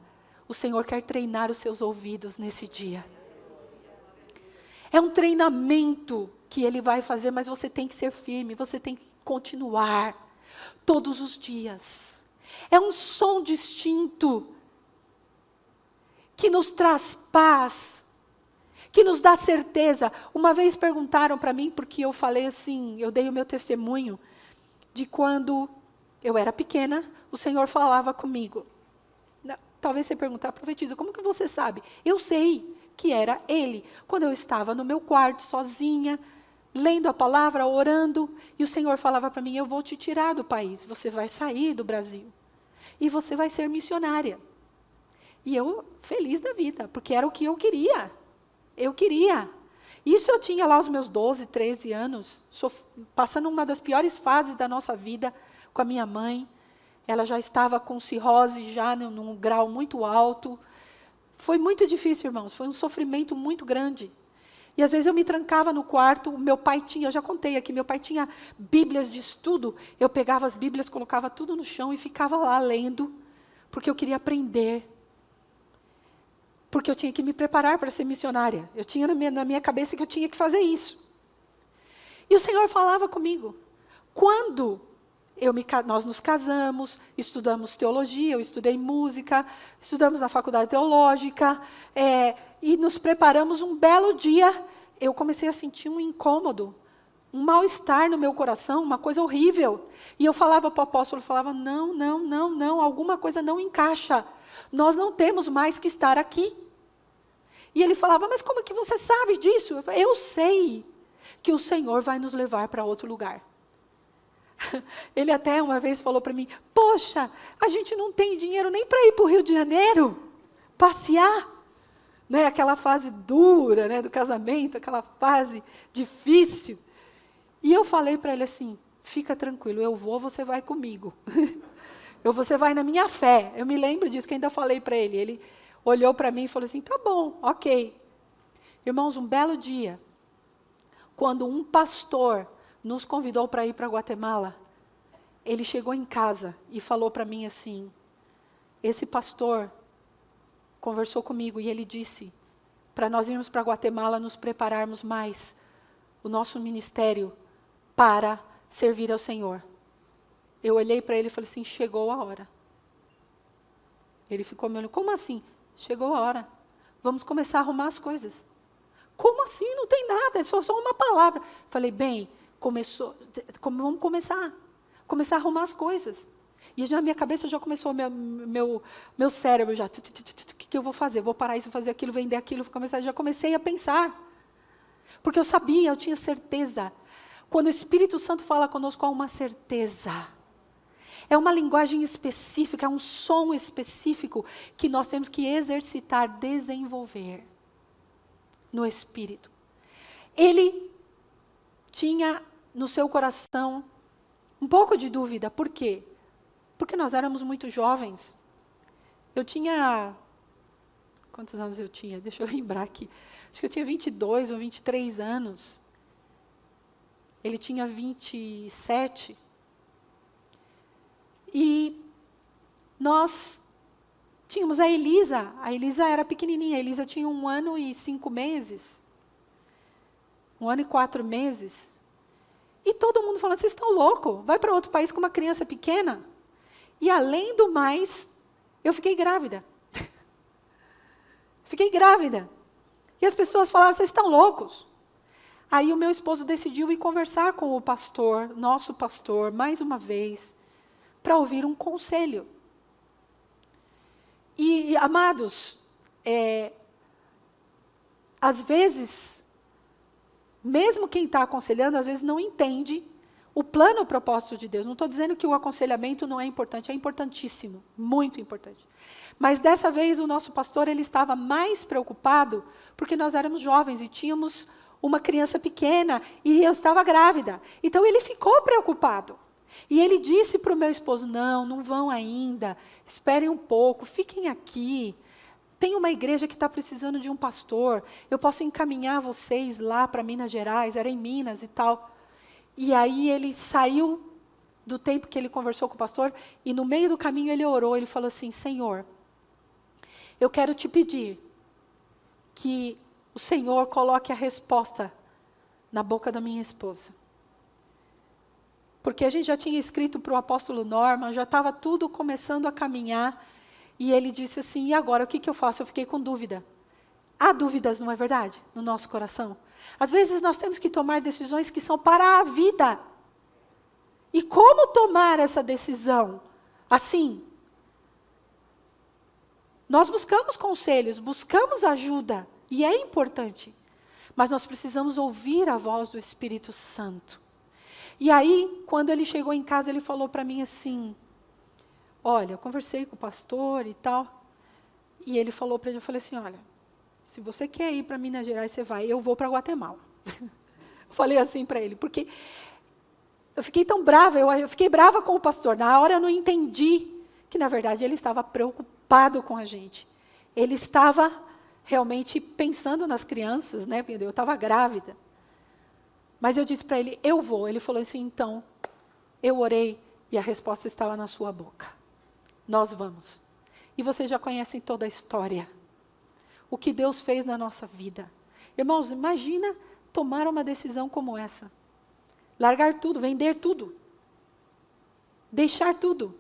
[SPEAKER 1] o Senhor quer treinar os seus ouvidos nesse dia. É um treinamento que Ele vai fazer, mas você tem que ser firme, você tem que continuar todos os dias. É um som distinto que nos traz paz, que nos dá certeza. Uma vez perguntaram para mim, porque eu falei assim, eu dei o meu testemunho de quando eu era pequena, o Senhor falava comigo. Talvez você perguntar, profetiza, como que você sabe? Eu sei que era Ele. Quando eu estava no meu quarto, sozinha, lendo a palavra, orando, e o Senhor falava para mim, eu vou te tirar do país, você vai sair do Brasil. e você vai ser missionária. E eu, feliz da vida, porque era o que eu queria. Eu queria. Isso eu tinha lá os meus 12, 13 anos, passando uma das piores fases da nossa vida com a minha mãe. Ela já estava com cirrose, já num grau muito alto. Foi muito difícil, irmãos, foi um sofrimento muito grande. E às vezes eu me trancava no quarto, meu pai tinha, eu já contei aqui, meu pai tinha bíblias de estudo, eu pegava as bíblias, colocava tudo no chão e ficava lá lendo, porque eu queria aprender. Porque eu tinha que me preparar para ser missionária. Eu tinha na minha cabeça que eu tinha que fazer isso. E o Senhor falava comigo. Quando nós nos casamos, estudamos teologia, eu estudei música, estudamos na faculdade teológica, e nos preparamos, um belo dia, eu comecei a sentir um incômodo, um mal-estar no meu coração, uma coisa horrível. E eu falava para o apóstolo, não, alguma coisa não encaixa. Nós não temos mais que estar aqui. E ele falava, mas como é que você sabe disso? Eu sei que o Senhor vai nos levar para outro lugar. Ele até uma vez falou para mim, poxa, a gente não tem dinheiro nem para ir para o Rio de Janeiro, passear. Né, aquela fase dura, né, do casamento, aquela fase difícil. E eu falei para ele assim, fica tranquilo, eu vou, você vai comigo. Você vai na minha fé. Eu me lembro disso, que ainda falei para ele. Ele olhou para mim e falou assim, tá bom, ok. Irmãos, um belo dia, quando um pastor nos convidou para ir para Guatemala, ele chegou em casa e falou para mim assim, esse pastor conversou comigo e ele disse, para nós irmos para Guatemala, nos prepararmos mais, o nosso ministério para servir ao Senhor. Eu olhei para ele e falei assim, chegou a hora. Ele ficou me olhando, como assim? Chegou a hora. Vamos começar a arrumar as coisas. Como assim? Não tem nada, é só uma palavra. Falei, bem, vamos começar a arrumar as coisas. E na minha cabeça já começou, meu cérebro já, o que eu vou fazer? Vou parar isso, fazer aquilo, vender aquilo, já comecei a pensar. Porque eu sabia, eu tinha certeza. Quando o Espírito Santo fala conosco, há uma certeza. É uma linguagem específica, é um som específico que nós temos que exercitar, desenvolver no Espírito. Ele tinha no seu coração um pouco de dúvida. Por quê? Porque nós éramos muito jovens. Eu tinha... Quantos anos eu tinha? Deixa eu lembrar aqui. Acho que eu tinha 22 ou 23 anos. Ele tinha 27. E nós tínhamos a Elisa. A Elisa era pequenininha. A Elisa tinha 1 ano e 5 meses. 1 ano e 4 meses. E todo mundo falando, vocês estão loucos? Vai para outro país com uma criança pequena? E além do mais, eu fiquei grávida. Fiquei grávida. E as pessoas falavam, vocês estão loucos? Aí o meu esposo decidiu ir conversar com o pastor, nosso pastor, mais uma vez, para ouvir um conselho. E amados, às vezes, mesmo quem está aconselhando, às vezes não entende o plano e o propósito de Deus. Não estou dizendo que o aconselhamento não é importante, é importantíssimo, muito importante. Mas dessa vez o nosso pastor ele estava mais preocupado porque nós éramos jovens e tínhamos uma criança pequena e eu estava grávida. Então ele ficou preocupado. E ele disse para o meu esposo, não vão ainda, esperem um pouco, fiquem aqui. Tem uma igreja que está precisando de um pastor, eu posso encaminhar vocês lá para Minas Gerais, era em Minas e tal. E aí ele saiu do tempo que ele conversou com o pastor, e no meio do caminho ele orou, ele falou assim, Senhor, eu quero te pedir que o Senhor coloque a resposta na boca da minha esposa. Porque a gente já tinha escrito para o apóstolo Norman, já estava tudo começando a caminhar, e ele disse assim, e agora, o que eu faço? Eu fiquei com dúvida. Há dúvidas, não é verdade? No nosso coração. Às vezes nós temos que tomar decisões que são para a vida. E como tomar essa decisão? Assim. Nós buscamos conselhos, buscamos ajuda, e é importante. Mas nós precisamos ouvir a voz do Espírito Santo. E aí, quando ele chegou em casa, ele falou para mim assim, olha, eu conversei com o pastor e tal, e ele falou para ele, eu falei assim, olha, se você quer ir para Minas Gerais, você vai, eu vou para Guatemala. Eu falei assim para ele, porque eu fiquei tão brava, eu fiquei brava com o pastor, na hora eu não entendi que, na verdade, ele estava preocupado com a gente. Ele estava realmente pensando nas crianças, né, porque eu estava grávida. Mas eu disse para ele, eu vou. Ele falou assim, então, eu orei e a resposta estava na sua boca. Nós vamos. E vocês já conhecem toda a história. O que Deus fez na nossa vida. Irmãos, imagina tomar uma decisão como essa. Largar tudo, vender tudo. Deixar tudo.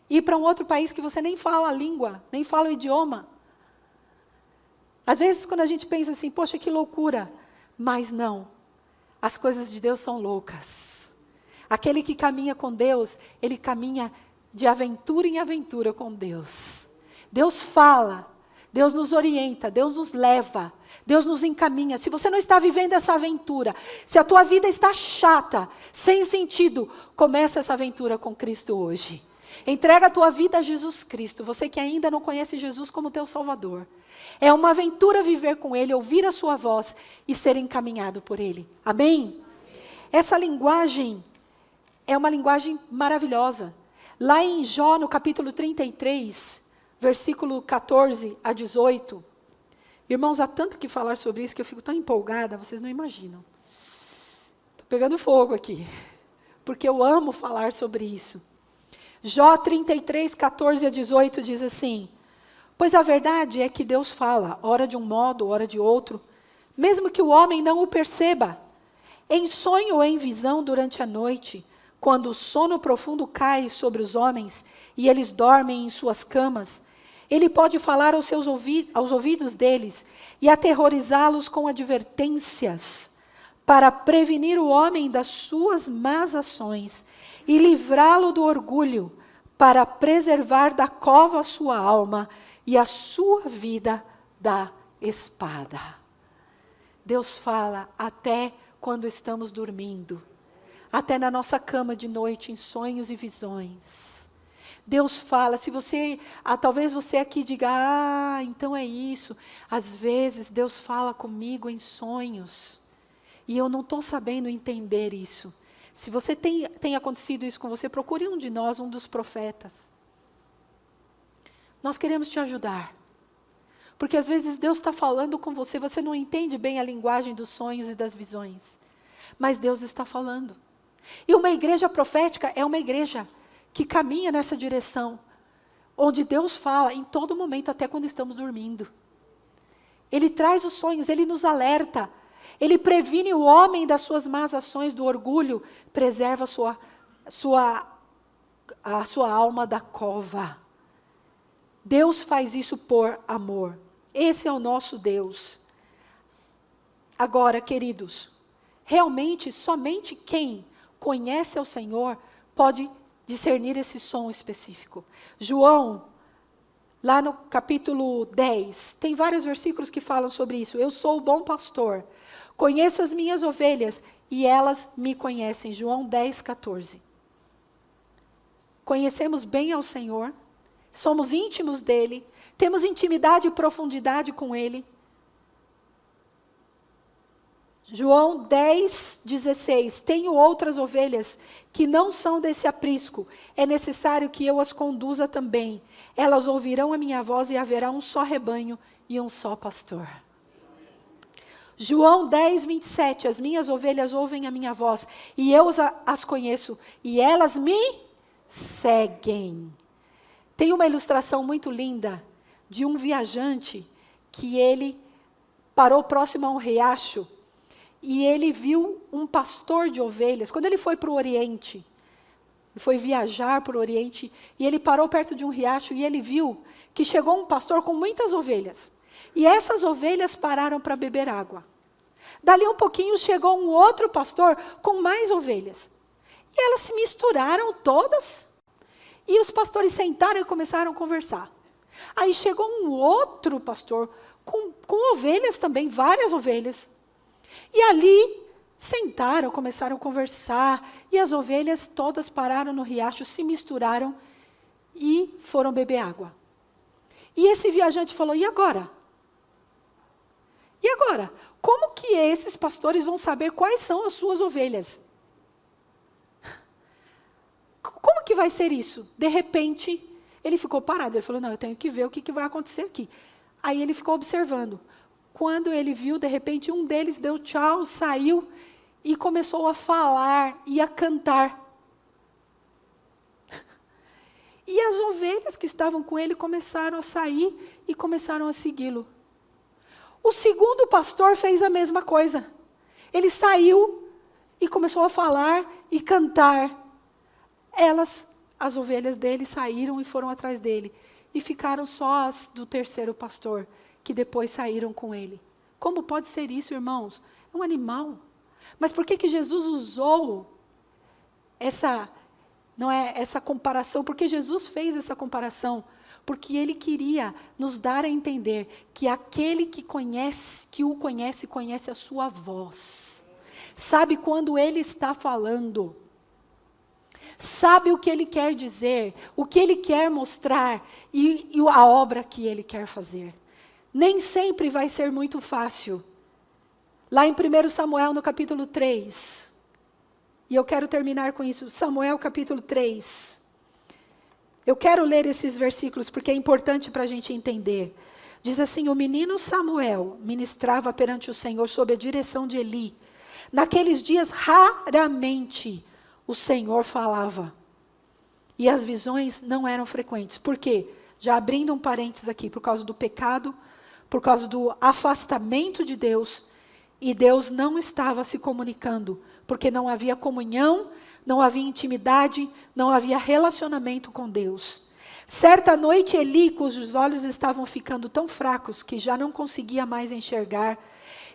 [SPEAKER 1] Ir para um outro país que você nem fala a língua, nem fala o idioma. Às vezes, quando a gente pensa assim, poxa, que loucura. Mas não. As coisas de Deus são loucas. Aquele que caminha com Deus, ele caminha de aventura em aventura com Deus. Deus fala, Deus nos orienta, Deus nos leva, Deus nos encaminha. Se você não está vivendo essa aventura, se a tua vida está chata, sem sentido, começa essa aventura com Cristo hoje. Entrega a tua vida a Jesus Cristo, você que ainda não conhece Jesus como teu Salvador. É uma aventura viver com Ele, ouvir a sua voz e ser encaminhado por Ele. Amém? Essa linguagem é uma linguagem maravilhosa. Lá em Jó, no capítulo 33, versículo 14 a 18. Irmãos, há tanto que falar sobre isso que eu fico tão empolgada, vocês não imaginam. Estou pegando fogo aqui, porque eu amo falar sobre isso. Jó 33, 14 a 18 diz assim, pois a verdade é que Deus fala, ora de um modo, ora de outro, mesmo que o homem não o perceba. Em sonho ou em visão durante a noite, quando o sono profundo cai sobre os homens e eles dormem em suas camas, ele pode falar aos ouvidos deles e aterrorizá-los com advertências, para prevenir o homem das suas más ações e livrá-lo do orgulho, para preservar da cova a sua alma e a sua vida da espada. Deus fala até quando estamos dormindo, até na nossa cama de noite, em sonhos e visões. Deus fala, se você, talvez você aqui diga, então é isso. Às vezes Deus fala comigo em sonhos, e eu não estou sabendo entender isso. Se você tem acontecido isso com você, procure um de nós, um dos profetas. Nós queremos te ajudar. Porque às vezes Deus está falando com você, você não entende bem a linguagem dos sonhos e das visões. Mas Deus está falando. E uma igreja profética é uma igreja que caminha nessa direção, onde Deus fala em todo momento, até quando estamos dormindo. Ele traz os sonhos, Ele nos alerta. Ele previne o homem das suas más ações, do orgulho, preserva a sua alma da cova. Deus faz isso por amor. Esse é o nosso Deus. Agora, queridos, realmente somente quem conhece ao Senhor pode discernir esse som específico. João, lá no capítulo 10, tem vários versículos que falam sobre isso. Eu sou o bom pastor, conheço as minhas ovelhas e elas me conhecem. João 10, 14. Conhecemos bem ao Senhor, somos íntimos dEle, temos intimidade e profundidade com Ele. João 10, 16. Tenho outras ovelhas que não são desse aprisco. É necessário que eu as conduza também. Elas ouvirão a minha voz e haverá um só rebanho e um só pastor. João 10, 27. As minhas ovelhas ouvem a minha voz e eu as conheço e elas me seguem. Tem uma ilustração muito linda de um viajante que ele parou próximo a um riacho e ele viu um pastor de ovelhas. Quando ele foi para o Oriente, foi viajar para o Oriente, e ele parou perto de um riacho e ele viu que chegou um pastor com muitas ovelhas. E essas ovelhas pararam para beber água. Dali um pouquinho chegou um outro pastor com mais ovelhas. E elas se misturaram todas. E os pastores sentaram e começaram a conversar. Aí chegou um outro pastor com ovelhas também, várias ovelhas. E ali sentaram, começaram a conversar. E as ovelhas todas pararam no riacho, se misturaram. e foram beber água. E esse viajante falou, e agora? E agora? Como que esses pastores vão saber quais são as suas ovelhas? Como que vai ser isso? De repente, ele ficou parado. Ele falou, não, eu tenho que ver o que vai acontecer aqui. Aí ele ficou observando. Quando ele viu, de repente, um deles deu tchau, saiu e começou a falar e a cantar. E as ovelhas que estavam com ele começaram a sair e começaram a segui-lo. O segundo pastor fez a mesma coisa. Ele saiu e começou a falar e cantar. As ovelhas dele saíram e foram atrás dele. E ficaram só as do terceiro pastor, que depois saíram com ele. Como pode ser isso, irmãos? É um animal. Mas por que Jesus usou essa comparação? Porque Jesus fez essa comparação? Porque ele queria nos dar a entender que aquele que o conhece, conhece a sua voz. Sabe quando ele está falando. Sabe o que ele quer dizer, o que ele quer mostrar e a obra que ele quer fazer. Nem sempre vai ser muito fácil. Lá em 1 Samuel, no capítulo 3, e eu quero terminar com isso, Samuel capítulo 3. Eu quero ler esses versículos porque é importante para a gente entender. Diz assim, o menino Samuel ministrava perante o Senhor sob a direção de Eli. Naqueles dias, raramente, o Senhor falava. E as visões não eram frequentes. Por quê? Já abrindo um parênteses aqui, por causa do pecado, por causa do afastamento de Deus, e Deus não estava se comunicando, porque não havia comunhão, não havia intimidade, não havia relacionamento com Deus. Certa noite, Eli, cujos olhos estavam ficando tão fracos que já não conseguia mais enxergar,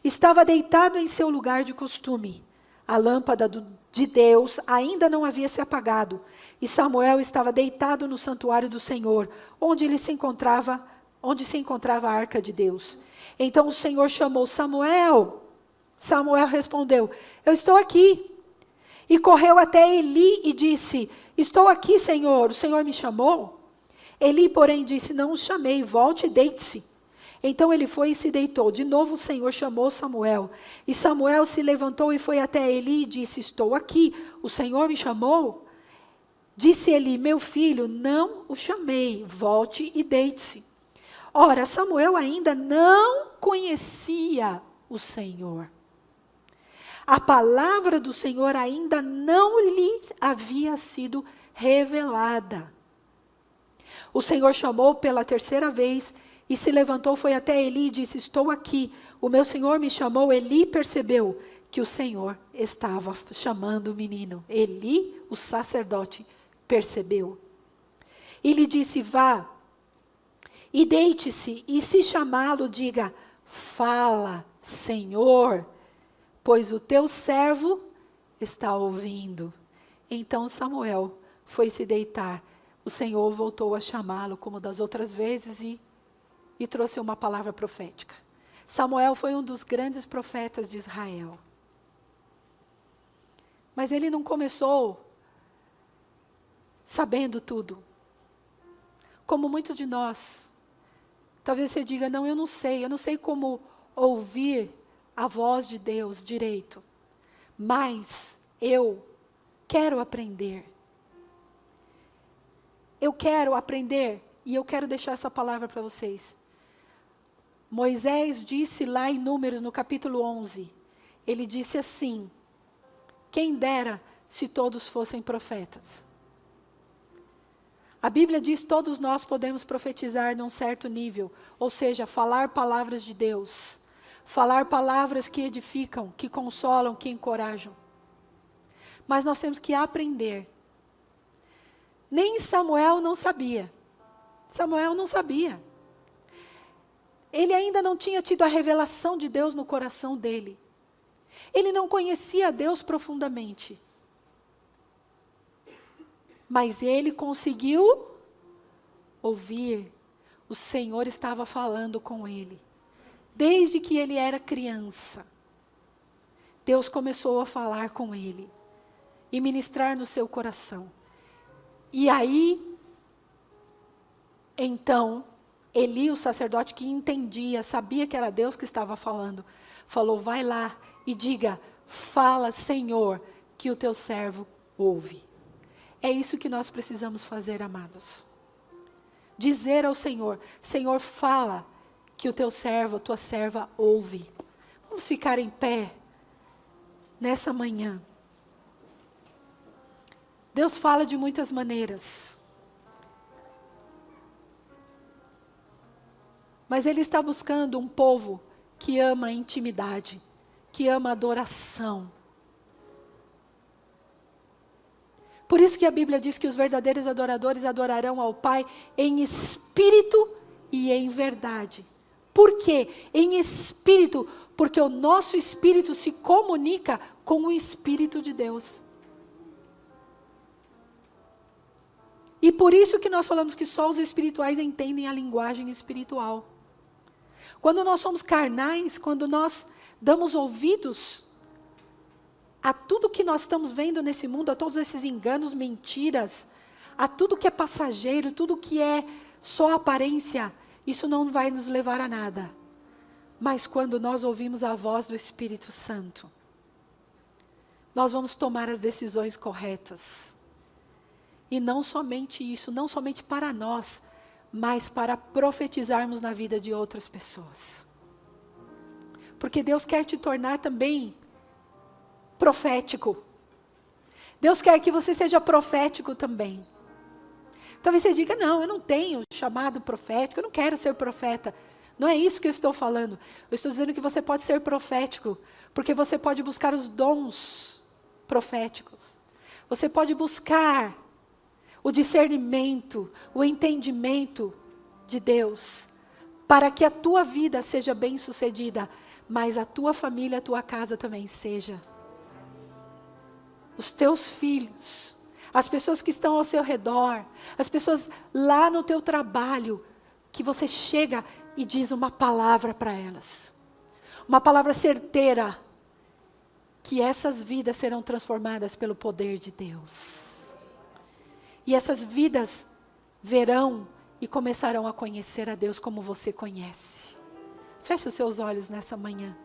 [SPEAKER 1] estava deitado em seu lugar de costume. A lâmpada de Deus ainda não havia se apagado, e Samuel estava deitado no santuário do Senhor, onde se encontrava a arca de Deus. Então o Senhor chamou Samuel. Samuel respondeu, eu estou aqui. E correu até Eli e disse, estou aqui, Senhor, o Senhor me chamou? Eli, porém, disse, não o chamei, volte e deite-se. Então ele foi e se deitou. De novo o Senhor chamou Samuel. E Samuel se levantou e foi até Eli e disse, estou aqui, o Senhor me chamou? Disse Eli, meu filho, não o chamei, volte e deite-se. Ora, Samuel ainda não conhecia o Senhor. A palavra do Senhor ainda não lhe havia sido revelada. O Senhor chamou pela terceira vez e se levantou, foi até Eli e disse, estou aqui. O meu Senhor me chamou. Eli percebeu que o Senhor estava chamando o menino. Eli, o sacerdote, percebeu. E lhe disse, vá e deite-se, e se chamá-lo, diga, fala, Senhor, pois o teu servo está ouvindo. Então Samuel foi se deitar. O Senhor voltou a chamá-lo como das outras vezes e trouxe uma palavra profética. Samuel foi um dos grandes profetas de Israel. Mas ele não começou sabendo tudo. Como muitos de nós. Talvez você diga, não, eu não sei como ouvir a voz de Deus direito. Mas eu quero aprender. Eu quero aprender e eu quero deixar essa palavra para vocês. Moisés disse lá em Números, no capítulo 11, ele disse assim, quem dera se todos fossem profetas. A Bíblia diz, todos nós podemos profetizar num certo nível, ou seja, falar palavras de Deus, falar palavras que edificam, que consolam, que encorajam. Mas nós temos que aprender. Nem Samuel não sabia. Samuel não sabia. Ele ainda não tinha tido a revelação de Deus no coração dele. Ele não conhecia Deus profundamente. Mas ele conseguiu ouvir. O Senhor estava falando com ele. Desde que ele era criança. Deus começou a falar com ele. E ministrar no seu coração. E aí, Então, Eli, o sacerdote que entendia, sabia que era Deus que estava falando, falou, vai lá e diga, fala, Senhor, que o teu servo ouve. É isso que nós precisamos fazer, amados. Dizer ao Senhor, Senhor, fala, que o teu servo, a tua serva ouve. Vamos ficar em pé, nessa manhã. Deus fala de muitas maneiras. Mas Ele está buscando um povo que ama a intimidade, que ama a adoração. Por isso que a Bíblia diz que os verdadeiros adoradores adorarão ao Pai em espírito e em verdade. Por quê? Em espírito, porque o nosso espírito se comunica com o Espírito de Deus. E por isso que nós falamos que só os espirituais entendem a linguagem espiritual. Quando nós somos carnais, quando nós damos ouvidos a tudo que nós estamos vendo nesse mundo, a todos esses enganos, mentiras, a tudo que é passageiro, tudo que é só aparência, isso não vai nos levar a nada. Mas quando nós ouvimos a voz do Espírito Santo, nós vamos tomar as decisões corretas. E não somente isso, não somente para nós, mas para profetizarmos na vida de outras pessoas. Porque Deus quer te tornar também profético. Deus quer que você seja profético também. Talvez você diga, não, eu não tenho chamado profético, eu não quero ser profeta. Não é isso que eu estou falando. Eu estou dizendo que você pode ser profético, porque você pode buscar os dons proféticos. Você pode buscar o discernimento, o entendimento de Deus, para que a tua vida seja bem-sucedida, mas a tua família, a tua casa também seja. Os teus filhos, as pessoas que estão ao seu redor, as pessoas lá no teu trabalho, que você chega e diz uma palavra para elas. Uma palavra certeira, que essas vidas serão transformadas pelo poder de Deus. E essas vidas verão e começarão a conhecer a Deus como você conhece. Feche os seus olhos nessa manhã.